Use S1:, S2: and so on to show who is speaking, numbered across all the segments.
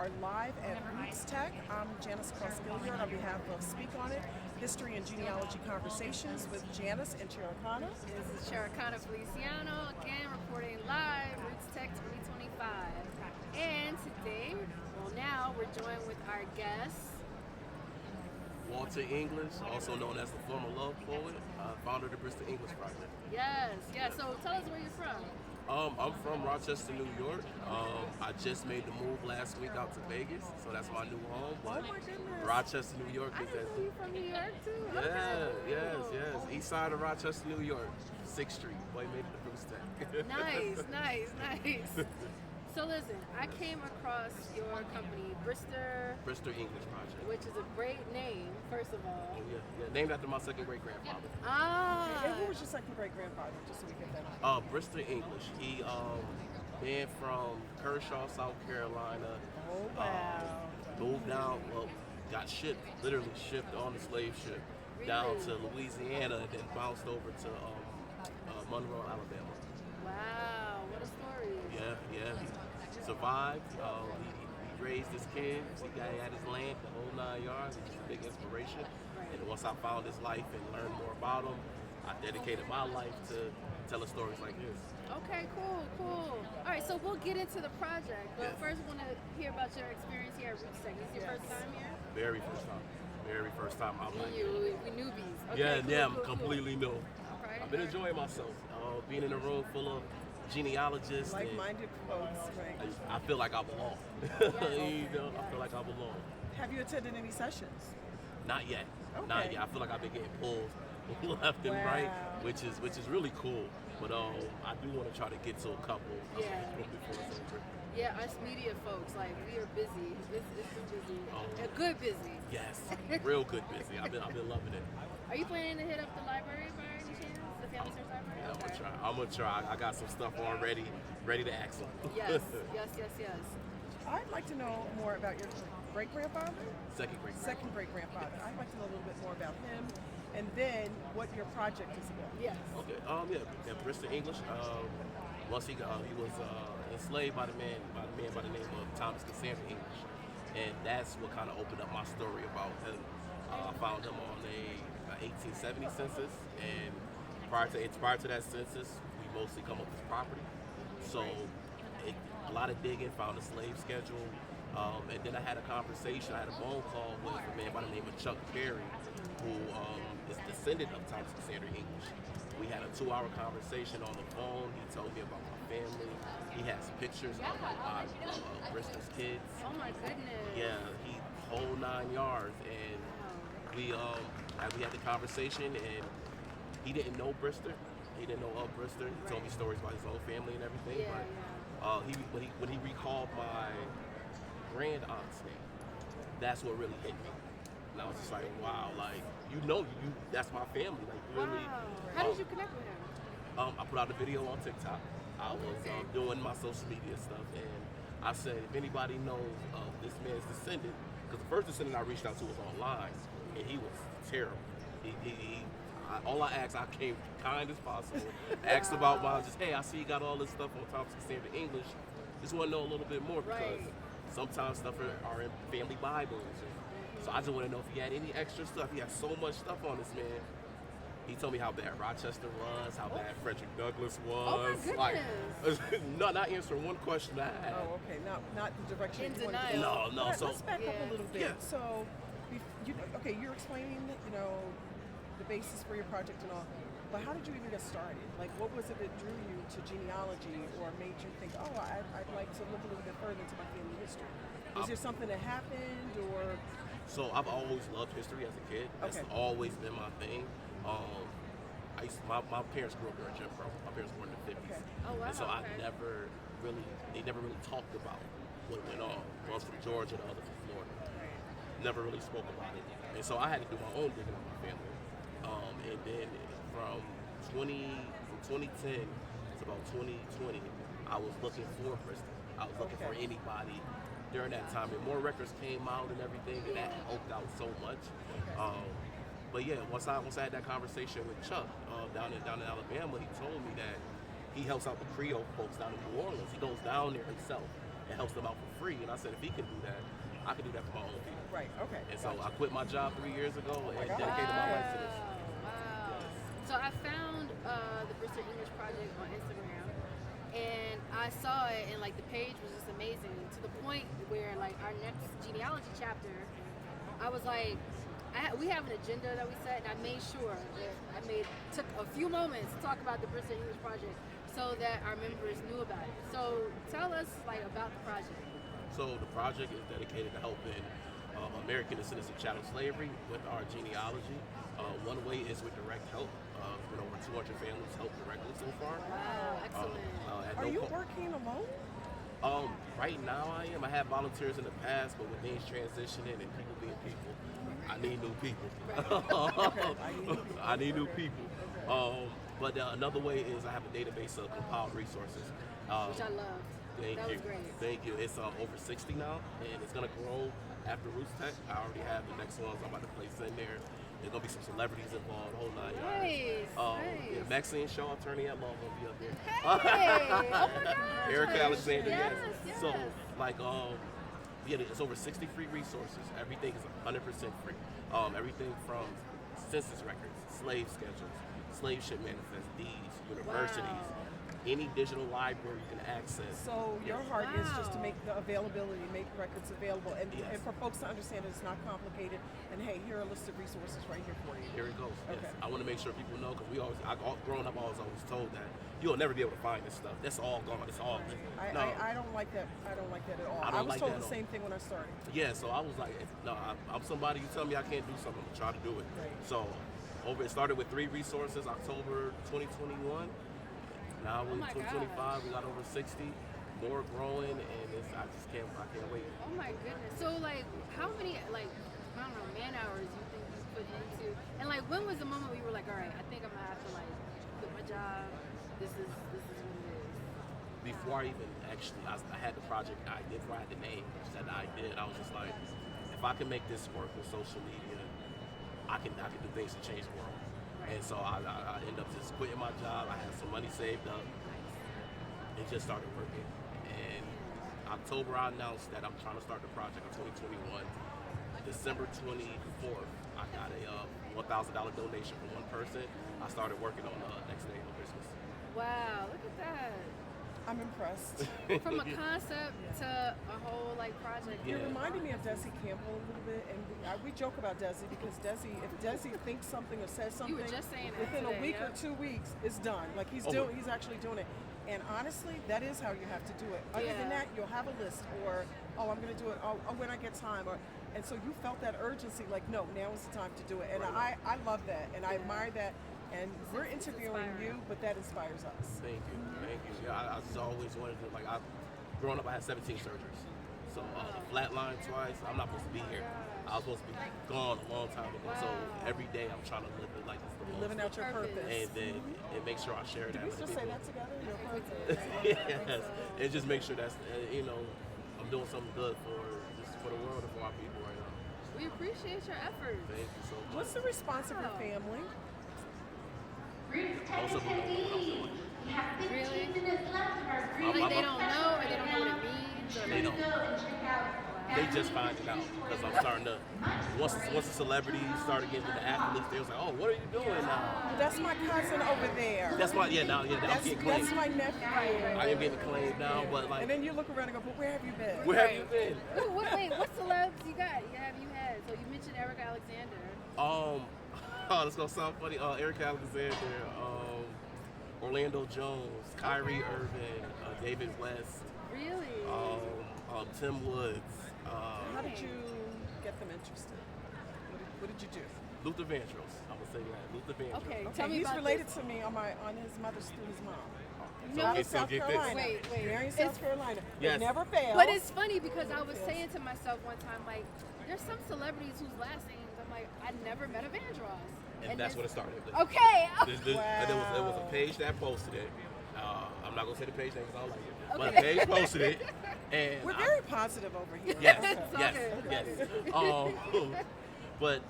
S1: are live at Roots Tech. I'm Janice Cross-Gilliard on behalf of Speak On It, History and Genealogy Conversations with Janice and Chericana.
S2: This is Chericana Feliciano, again reporting live, Roots Tech 2025. And today, now we're joined with our guests.
S3: Walter English, also known as the former love poet, founder of the Brister English Project.
S2: Yes. So tell us where you're from.
S3: I'm from Rochester, New York. I just made the move last week out to Vegas, so that's my new home.
S1: Oh my goodness.
S3: Rochester, New York
S2: I
S3: is
S2: didn't know you from New York too.
S3: Yeah,
S2: Okay, cool.
S3: yes. East side of Rochester, New York, 6th Street. Boy, made it to Bruce Tech.
S2: Nice. So listen, I came across your company, Brister,
S3: English Project.
S2: which is a great name, first of all.
S3: Oh, yeah. Named after my second great grandfather.
S1: And who was your second great grandfather, just so we get that on?
S3: Brister English. He man from Kershaw, South Carolina.
S1: Oh, wow.
S3: Moved down, got literally shipped on the slave ship down to Louisiana, and then bounced over to Monroe, Alabama.
S2: Wow, what a story.
S3: Yeah. He survived. He raised his kids. He had his land, the whole 9 yards. He's a big inspiration. And once I found his life and learned more about him, I dedicated my life to telling stories like his.
S2: Okay, cool. All right, so we'll get into the project, but
S3: Yeah.
S2: first we want to hear about your experience here at Roots Tech. This is your first time here?
S3: Very first time. I'm like,
S2: We newbies. Okay,
S3: I'm
S2: cool.
S3: completely new.
S2: Okay,
S3: I've been enjoying myself. Being in a room full of genealogists.
S1: Like-minded folks, right?
S3: I feel like I belong. I feel like I belong.
S1: Have you attended any sessions?
S3: Not yet.
S1: Okay.
S3: Not yet. I feel like I've been getting pulled left and right, which is really cool. But I do want to try to get to a couple before it's over.
S2: Yeah, us media folks, like, we are busy. It's been busy.
S3: Oh.
S2: Good busy.
S3: Yes, real good busy. I've been loving it.
S2: Are you planning to hit up the library by any chance? The Family Search Library?
S3: Yeah, I'm gonna try. I got some stuff already ready to ask them.
S2: Yes.
S1: I'd like to know more about your great-grandfather?
S3: Second
S1: Great-grandfather. I'd like to know a little bit more about him, and then what your project is about.
S2: Yes.
S3: Okay. Yeah. Brister English. Once he was enslaved by the man by the name of Thomas Cassandra English, and that's what kind of opened up my story about him. I found him on a 1870 census, and prior to that census, we mostly come up with property. So a lot of digging, found a slave schedule, and then I had a conversation. I had a phone call with a man by the name of Chuck Perry, who is descendant of Thomas Cassandra English. We had a 2-hour conversation on the phone. He told me about my family. He has pictures of Brister's kids.
S2: Oh my goodness.
S3: Yeah, he whole 9 yards, and we had the conversation, and he didn't know Brister. He didn't know of Brister. He told me stories about his own family and everything. When he recalled my grand aunt's name, that's what really hit me. And I was just like, wow, like that's my family. Like really.
S2: Wow. How did you connect with him?
S3: I put out a video on TikTok. I was doing my social media stuff, and I said, if anybody knows of this man's descendant, because the first descendant I reached out to was online, and he was terrible. All I asked, I came kind as possible. Asked about hey, I see you got all this stuff on Thomas Cassandra English. Just want to know a little bit more because sometimes stuff are in family Bibles. So I just want to know if he had any extra stuff. He had so much stuff on this man. He told me how bad Rochester was, how bad Frederick Douglass was.
S2: Oh my goodness.
S3: Not answering one question I had.
S1: Oh, okay. Not the direction
S2: In
S1: you wanted to
S2: denial.
S1: go.
S3: No.
S1: Let's back up a little bit.
S3: Yeah.
S1: So, you're explaining, the basis for your project and all. But how did you even get started? Like, what was it that drew you to genealogy or made you think, I'd like to look a little bit further into my family history? Was there something that happened, or?
S3: So I've always loved history as a kid. That's always been my thing. My parents grew up during Jim Crow. My parents were born in the 50s.
S2: Okay. Oh, wow.
S3: And so they never really talked about what went on. One's from Georgia, the other from Florida. Never really spoke about it. And so I had to do my own digging on my family. And then from 2010 to about 2020, I was looking for Brister. I was looking for anybody during that time, and more records came out and everything, and that helped out so much. But yeah, once I had that conversation with Chuck down in Alabama, he told me that he helps out the Creole folks down in New Orleans. He goes down there himself and helps them out for free. And I said, if he can do that, I can do that for my own people.
S1: Right. Okay.
S3: And so
S1: gotcha.
S3: I quit my job 3 years ago and
S1: God.
S3: dedicated my life to this.
S2: Wow. So I found the Brister English Project on Instagram, and I saw it, and like the page was just amazing to the point where like our next genealogy chapter, I was like, we have an agenda that we set, and I made sure that took a few moments to talk about the Brister English Project so that our members knew about it. So tell us like about the project.
S3: So the project is dedicated to helping American descendants of chattel slavery with our genealogy. One way is with direct help. Been over 200 families helped directly so far.
S2: Wow, excellent.
S1: Are you working alone?
S3: Right now I am. I have volunteers in the past, but with things transitioning and people being people, I need new people. I need new people. But another way is I have a database of compiled resources.
S2: Which I loved.
S3: Thank
S2: That
S3: you.
S2: was great.
S3: Thank you. It's over 60 now, and it's gonna grow after Roots Tech. I already have the next ones I'm about to place in there. There's gonna be some celebrities involved, whole 9 yards.
S2: Nice.
S3: Yeah, Maxine Shaw, attorney at law, gonna be up there.
S2: Hey! Oh my gosh!
S3: Erica Alexander, yes.
S2: Yes.
S3: So, like, yeah, it's over 60 free resources. Everything is 100% free. Everything from census records, slave schedules, slave ship manifest, deeds, universities, any digital library you can access.
S1: So your
S3: Yes.
S1: heart is just to
S2: Wow.
S1: make the availability, make records available, and,
S3: Yes.
S1: and for folks to understand that it's not complicated. And hey, here are a list of resources right here for you.
S3: Here it goes. Yes.
S1: Okay.
S3: I want to make sure people know because growing up, I was always told that you'll never be able to find this stuff. That's all gone. It's all. No.
S1: I don't like that. I don't like that at all.
S3: I don't
S1: was
S3: like
S1: told
S3: that
S1: the
S3: at all.
S1: same thing when I started.
S3: Yeah, so I was like, no, I'm somebody. You tell me I can't do something, I'm gonna try to do it.
S1: Right.
S3: So, it started with 3 resources, October 2021. Now we're
S2: Oh my
S3: 2025. We got over 60, more growing, and I can't wait.
S2: Oh my goodness. So like, how many like I don't know man hours you think you put into? And like, when was the moment where you were like, all right, I think I'm gonna have to like quit my job. This is what it is.
S3: Before I even actually, I had the project idea, before I had the name that I did, I was just like, if I can make this work with social media, I can do things to change the world. And so I ended up just quitting my job. I had some money saved up and just started working. And October, I announced that I'm trying to start the project in 2021. December 24th, I got a $1,000 donation from one person. I started working on the next day of Christmas.
S2: Wow, look at that.
S1: I'm impressed.
S2: From a concept to a whole like project.
S1: You're
S3: Yeah.
S1: reminding me of Desi Campbell a little bit, and we joke about Desi because if Desi thinks something or says something,
S2: You were just saying that
S1: within a
S2: today,
S1: week
S2: yeah.
S1: or 2 weeks, it's done. Like he's actually doing it. And honestly, that is how you have to do it. Other than
S2: Yeah.
S1: that, you'll have a list, or I'm going to do it when I get time, and so you felt that urgency, like no, now is the time to do it. And I love that, and I admire that. And we're
S2: It's
S1: interviewing you,
S2: inspiring.
S1: but that inspires us.
S3: Thank you. Yeah, I just always wanted to, like, growing up, I had 17 surgeries. So, flatline twice. I'm not supposed to be here. I was supposed to be gone a long time ago. So,
S2: Wow.
S3: every day I'm trying to live it like it's the
S1: You're
S3: most.
S1: living out your
S2: Purpose.
S1: purpose.
S3: And then make sure I share that
S1: Did we
S3: with
S1: just
S3: people.
S1: say that together? Your purpose.
S3: Yes. And just make sure that's, I'm doing something good for the world and for our people right now.
S2: We appreciate your efforts.
S3: Thank you so much.
S1: What's the response of your
S2: Wow.
S1: family?
S4: Roots Tech
S3: Also,
S4: attendees, we have 15
S2: Really?
S4: minutes left of our
S2: Like
S4: greeting
S2: they don't know, or they don't know what it means. Or
S3: They don't.
S4: Go and check out
S3: They just find it out because I'm starting to. Once the celebrities started getting to the athletes, they was like, "Oh, what are you doing now?"
S1: That's my cousin over there.
S3: That's why, I'm getting claimed.
S1: That's my nephew.
S3: I am getting claimed now, but like,
S1: And then you look around and go, but where have you been?
S3: where have you been?
S2: Ooh, wait, what celebs you got? Have you had? So you mentioned Erica Alexander.
S3: Oh, this gonna sound funny. Eric Alexander, Orlando Jones, Kyrie Irving, David West,
S2: Really?
S3: Tim Woods,
S1: How did you get them interested? What did you do?
S3: Luther Vandross. I'm gonna say that. Luther Vandross.
S2: Okay,
S1: Okay,
S2: tell me
S1: he's
S2: about
S1: related
S2: this.
S1: to me on his mother's through his mom.
S2: No,
S1: Out
S3: okay,
S1: of
S3: so
S1: South
S3: get this.
S1: Carolina.
S2: Wait.
S1: Marion, South Carolina.
S3: Yes.
S1: It never fails.
S2: But it's funny because I was saying to myself one time, like, there's some celebrities whose last names I'm like, I never met a Vandross.
S3: And that's what it started.
S2: Okay.
S3: And it was a page that posted it. I'm not gonna say the page name because I don't like it. But a
S2: Okay.
S3: page posted it, and
S1: We're very positive over here.
S3: yes,
S2: It's all
S3: yes,
S2: good.
S3: yes. But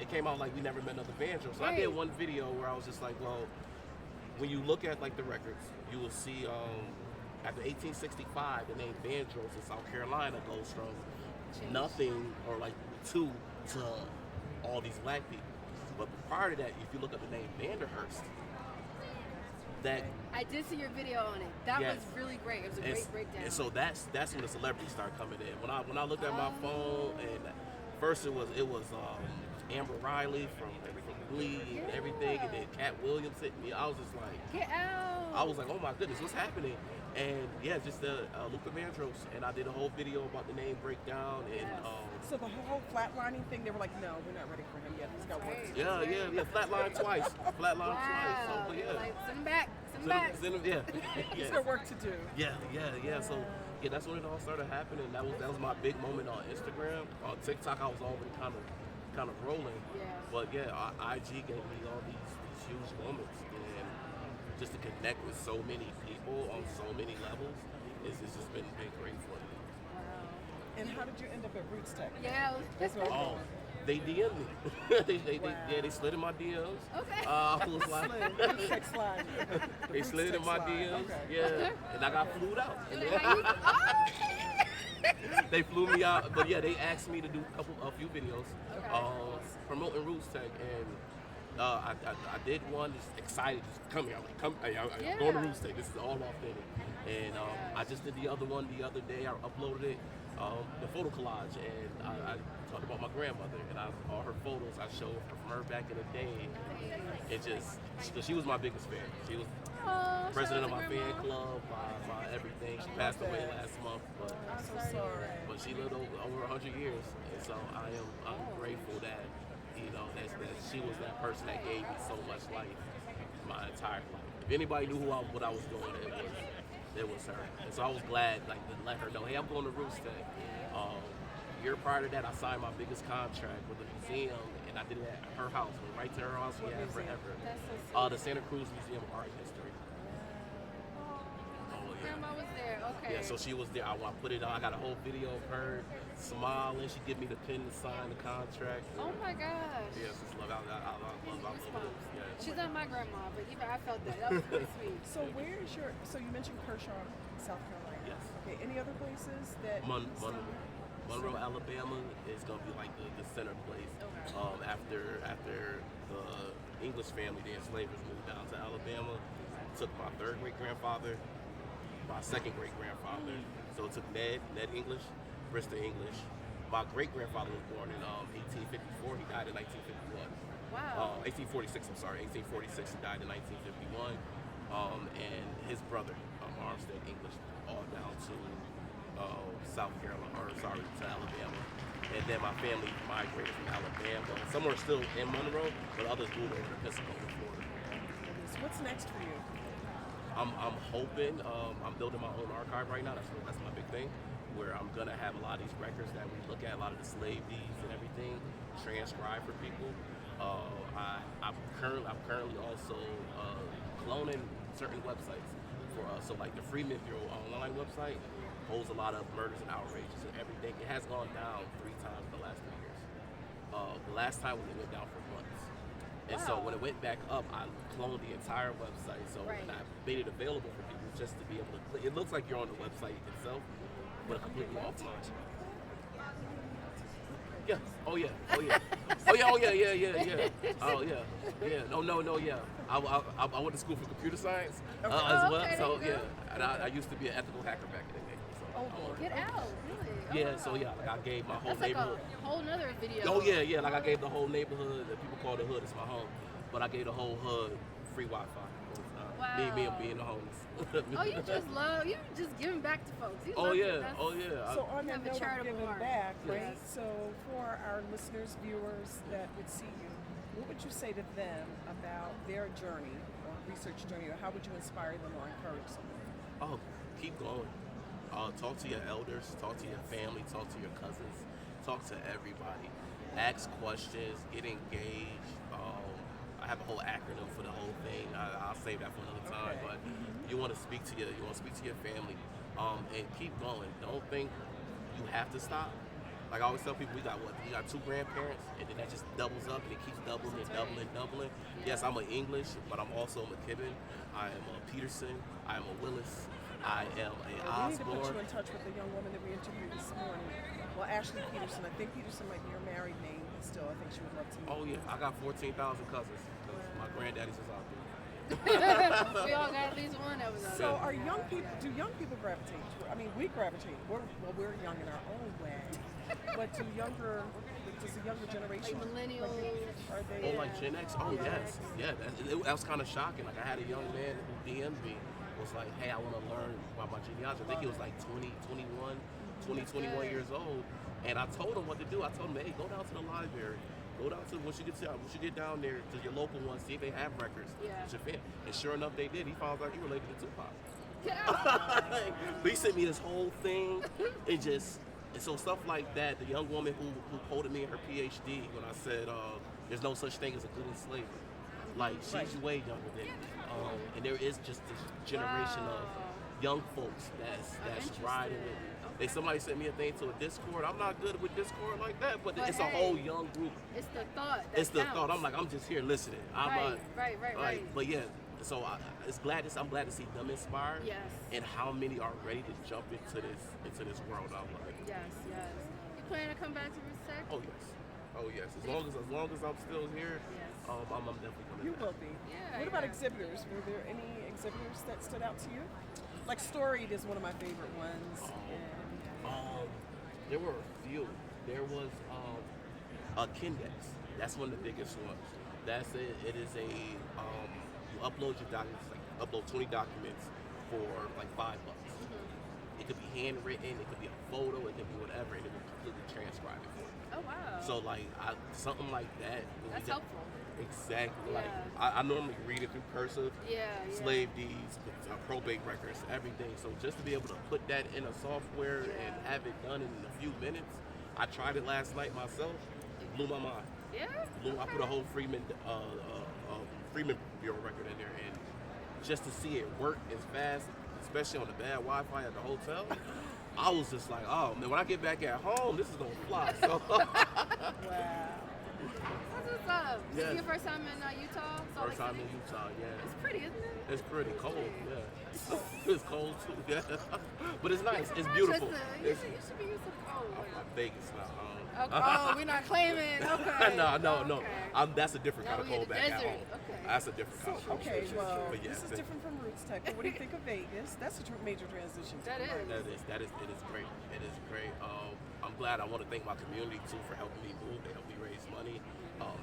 S3: it came out like we never met another Vandross. So I did
S2: Right.
S3: one video where I was just like, well, when you look at like the records, you will see after 1865, the name Vandross in South Carolina goes from
S2: Change.
S3: nothing or like two to all these black people. But prior to that, if you look up the name Vanderhurst, that
S2: I did see your video on it. That
S3: Yes.
S2: was really great. It was a great breakdown.
S3: and so that's when the celebrities start coming in. When I looked at my phone, and first it was Amber Riley from Glee and everything, and then Cat Williams hit me. I was just like,
S2: Get out.
S3: I was like, oh my goodness, what's happening? And yeah, just Luther Vandross, and I did a whole video about the name breakdown, and
S1: So the whole flatlining thing, they were like, no, we're not ready for him yet. He's got work to do.
S3: yeah, flatline twice, flatline twice. So
S2: Wow.
S3: but yeah,
S2: Like, send him back. Send him back.
S3: Send him- yeah,
S1: He's
S3: yeah.
S1: got work to do.
S3: Yeah. So yeah, that's when it all started happening. That was my big moment on Instagram. On TikTok, I was already kind of rolling.
S2: Yeah.
S3: But yeah, IG gave me all these huge moments, and just to connect with so many people on so many levels, it's just been great for me.
S2: Wow.
S1: And how did you end up at Roots Tech?
S2: Yeah.
S1: That's what I'm
S3: Oh,
S1: going.
S3: they DM'd me. they slid in my DMs.
S2: Okay.
S3: I was like,
S1: Tech slide. The
S3: they
S1: Roots
S3: slid
S1: Tech
S3: in my
S1: slide.
S3: DMs.
S1: Okay.
S3: Yeah, and I got flued out. And
S2: Like,
S3: then-
S2: how you-
S3: they flew me out, but yeah, they asked me to do a few videos,
S2: Okay.
S3: promoting Roots Tech, and I did one. Just excited, just come here. I'm like, I'm going to Roots Tech. This is all authentic, and I just did the other one the other day. I uploaded it, the photo collage, and I talked about my grandmother, and all her photos I showed from her back in the day. It just, she was my biggest fan. She was
S2: Oh,
S3: president of
S2: shout
S3: my
S2: out to
S3: fan
S2: Grandma.
S3: club, my everything. She passed away last month, but
S1: I'm so sorry.
S3: she lived over 100 years, and so I'm grateful that that she was that person that gave me so much life my entire life. If anybody knew what I was doing, it was her, and so I was glad to let her know, hey, I'm going to Roots Tech. Year prior to that, I signed my biggest contract with the museum, and I did it at her house. Went right to her house. We had it forever.
S2: That's so sweet.
S3: The Santa Cruz Museum of Art and History.
S2: Grandma was there. Okay.
S3: Yeah, so she was there. I put it on. I got a whole video of her smiling. She gave me the pen to sign the contract.
S2: Oh my gosh.
S3: Yes, it's love. I love it. Yeah.
S2: She's not my grandma, but even I felt that. That was really sweet.
S1: So where is your? So you mentioned Kershaw, South Carolina.
S3: Yes.
S1: Okay. Any other places that?
S3: Monroe, Alabama is gonna be like the center place.
S2: Okay.
S3: After the English family, the enslavers moved down to Alabama, took my third great grandfather, my second great grandfather. So it took Ned English, Brister English. My great grandfather was born in 1854. He died in 1951.
S2: Wow.
S3: 1846. I'm sorry, 1846. He died in 1951. And his brother, Armstead English, all down to South Carolina, to Alabama. And then my family migrated from Alabama. Some are still in Monroe, but others moved over to Pensacola, Florida.
S1: So what's next for you?
S3: I'm hoping, I'm building my own archive right now. That's my big thing, where I'm gonna have a lot of these records that we look at, a lot of the slave deeds and everything, transcribed for people. I'm currently also cloning certain websites for so like the Freeman Bureau online website holds a lot of murders and outrages and everything. It has gone down 3 times in the last 3 years. The last time it went down for months. And so when it went back up, I cloned the entire website. So and I made it available for people just to be able to click. It looks like you're on the website itself, but completely offline. Yeah. Oh yeah. Oh yeah. Oh yeah. Oh yeah. Oh yeah. Yeah. No. Yeah. I went to school for computer science as well.
S2: Okay,
S3: So
S2: there you
S3: yeah, and I used to be an ethical hacker back in the day. So,
S2: Get out, really? Oh,
S3: yeah.
S2: wow.
S3: So yeah, like I gave my whole
S2: That's like
S3: neighborhood.
S2: a whole nother video.
S3: Oh yeah. Like I gave the whole neighborhood that people call the hood. It's my home, but I gave the whole hood free Wi-Fi. Me
S2: Wow.
S3: being the homeless.
S2: Oh, you just giving back to folks. You
S3: Oh
S2: love
S3: yeah.
S2: it. That's-
S3: Oh yeah.
S1: So on
S2: have
S1: that
S2: a
S1: note of
S2: charitable
S1: giving
S2: heart.
S1: back, right?
S2: Yes.
S1: So for our listeners, viewers that would see you, what would you say to them about their journey or research journey, or how would you inspire them or encourage someone?
S3: Oh, keep going. Talk to your elders, talk to your family, talk to your cousins, talk to everybody. Ask questions, get engaged. I have a whole acronym for the whole thing. I'll save that for another time.
S1: Okay.
S3: But you want to speak to your family, and keep going. Don't think you have to stop. Like I always tell people, we got 2 grandparents, and then that just doubles up, and it keeps doubling and doubling and doubling. Yes, I'm an English, but I'm also a McKibben. I am a Peterson. I am a Willis.
S1: We need to put
S3: Osborne.
S1: you in touch with the young woman that we interviewed this morning. Well, Ashley Peterson. I think Peterson might be your married name still. I think she would love to meet
S3: Oh
S1: you.
S3: yeah, I got 14,000 cousins because my granddaddy's is out there.
S2: We all got at least one that was out
S1: So,
S2: there.
S1: are young people? Do young people gravitate? I mean, we gravitate. We're young in our own way, but does the younger generation?
S2: Like millennials.
S1: Are they?
S3: Oh, like Gen X? Oh,
S1: Yeah.
S3: yes. Yeah, that was kind of shocking. Like, I had a young man who DM'd me, was like, hey, I want to learn about my genealogy. I think he was like 20, 21 years old. And I told him what to do. I told him, hey, go down to the library. Go down to, once you get down there to your local one, see if they have records.
S2: Yeah.
S3: It's your fan. And sure enough, they did. He found out he related to Tupac.
S2: Yeah.
S3: But he sent me this whole thing. It just, and so stuff like that. The young woman who quoted me in her PhD when I said there's no such thing as a good enslaver. Like, she's
S1: Right.
S3: way younger than me. And there is just this generation of young folks that's
S2: interested.
S3: riding with me. They somebody sent me a thing to a Discord. I'm not good with Discord like that, but
S2: But
S3: it's a
S2: hey,
S3: whole young group.
S2: It's the thought. That
S3: It's the
S2: counts.
S3: thought. I'm like, I'm just here listening. I'm
S2: Right.
S3: But yeah, so I'm glad to see them inspired.
S2: Yes.
S3: And how many are ready to jump into this world. I'm like,
S2: Yes. You plan to come back to Roots Tech?
S3: oh yes. As long as I'm still here,
S2: Yes.
S3: I'm definitely coming
S1: You
S3: back.
S1: will be.
S2: Yeah,
S1: What about
S2: yeah.
S1: exhibitors? Were there any exhibitors that stood out to you? Like Storied is one of my favorite ones. And
S3: There were a few. There was a Kindex. That's one of the biggest ones. That's it. It is a you upload your documents, like upload 20 documents for like $5. It could be handwritten, it could be a photo, it could be whatever, and it will completely transcribe it for you.
S2: Oh wow.
S3: So like something like that.
S2: That's helpful.
S3: Exactly.
S2: Yeah.
S3: Like I normally read it through cursive,
S2: Yeah.
S3: slave deeds, probate records, everything. So just to be able to put that in a software and have it done in a few minutes, I tried it last night myself. It blew my mind.
S2: Yeah.
S3: I put a whole Freeman Bureau record in there, and just to see it work as fast, especially on the bad Wi-Fi at the hotel, I was just like, oh man, when I get back at home, this is gonna fly. So
S1: wow.
S2: That's what's up. This
S3: Yes.
S2: is your first time in Utah? Salt
S3: first
S2: Lake
S3: time in
S2: City?
S3: Utah, yeah.
S2: It's pretty, isn't it?
S3: It's pretty cold, yeah. It's cold too, yeah. But it's nice. It's
S2: From
S3: beautiful.
S2: Rochester. You
S3: It's,
S2: should be used to cold.
S3: I'm Vegas now.
S2: Oh, we're not claiming. Okay.
S3: No.
S2: Okay.
S3: That's a different
S2: Now
S3: kind of
S2: we in
S3: cold
S2: the
S3: back at
S2: desert.
S3: home.
S2: Okay.
S3: That's a different kind of cold.
S1: Okay, well,
S3: But yeah,
S1: this is different from Roots Tech. But what do you think of Vegas? That's a major transition.
S2: That is.
S3: It is great. It is great. I'm glad. I want to thank my community too for helping me move. They helped me raise money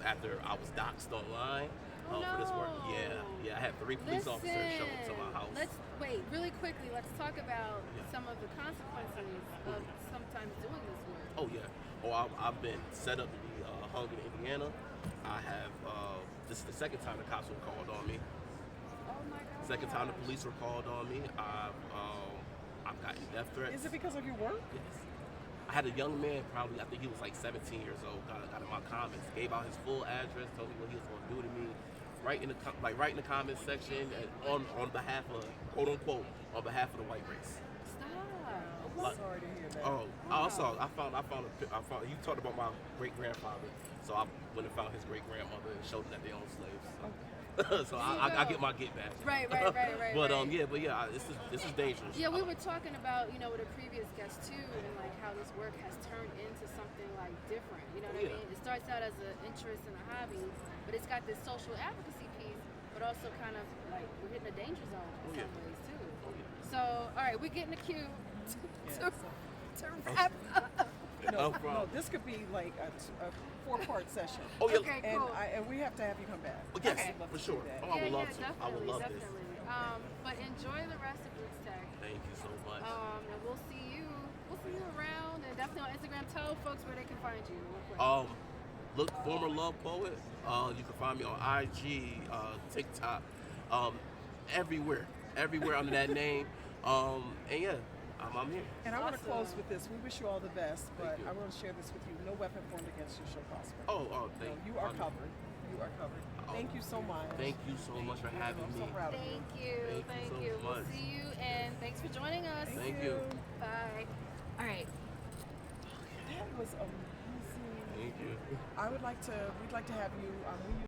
S3: after I was doxxed online for this work.
S2: No.
S3: Yeah. I had 3 police officers show up to my house.
S2: Let's wait really quickly. Let's talk about some of the consequences of sometimes doing this work.
S3: Oh yeah. I've been set up to be hung in Indiana. I have. This is the second time the cops were called on me.
S2: Oh my God.
S3: Second time the police were called on me. I've gotten death threats.
S1: Is it because of your work?
S3: Yes. I had a young man, probably, I think he was like 17 years old, got in my comments, gave out his full address, told me what he was going to do to me, right in the comments section, and on behalf of, quote unquote, on behalf of the white race.
S2: Stop.
S1: I'm sorry to hear that.
S3: I found you talked about my great grandfather, so I went and found his great grandmother and showed them that they own slaves. So I get my get back.
S2: Right.
S3: But
S2: right.
S3: this is dangerous.
S2: Yeah, we were talking about, with a previous guest too, and like how this work has turned into something like different. You know what I mean? It starts out as an interest and a hobby, but it's got this social advocacy piece, but also kind of like we're hitting a danger zone in some ways too. So, all right, we're getting the cue to wrap up.
S1: No, this could be like a 4-part session.
S3: Oh yeah.
S2: Okay,
S1: And
S2: cool.
S1: and we have to have you come back.
S3: Yes,
S2: Okay.
S3: for sure.
S1: that.
S3: Oh, I would love to.
S2: Definitely,
S3: I would love
S2: definitely.
S3: this.
S2: But enjoy the rest of Roots Tech.
S3: Thank you so much.
S2: And we'll see you around, and definitely on Instagram. Tell folks where they can find you. Real quick.
S3: Look, former Love Poet. You can find me on IG, TikTok, everywhere under that name. And yeah, I'm here.
S1: And I want to
S2: Awesome.
S1: close with this. We wish you all the best, but
S3: you.
S1: I want to share this with you. No weapon formed against you shall prosper.
S3: Thank
S1: You are covered. You are covered. Thank you so much.
S3: Thank you so much for having
S1: I'm
S3: me.
S1: so proud of you.
S2: Thank you.
S3: Thank you so
S2: We'll
S3: much.
S2: see you, and thanks for joining us.
S3: Thank you.
S2: Bye. All right.
S1: That was amazing.
S3: Thank you.
S1: We'd like to have you.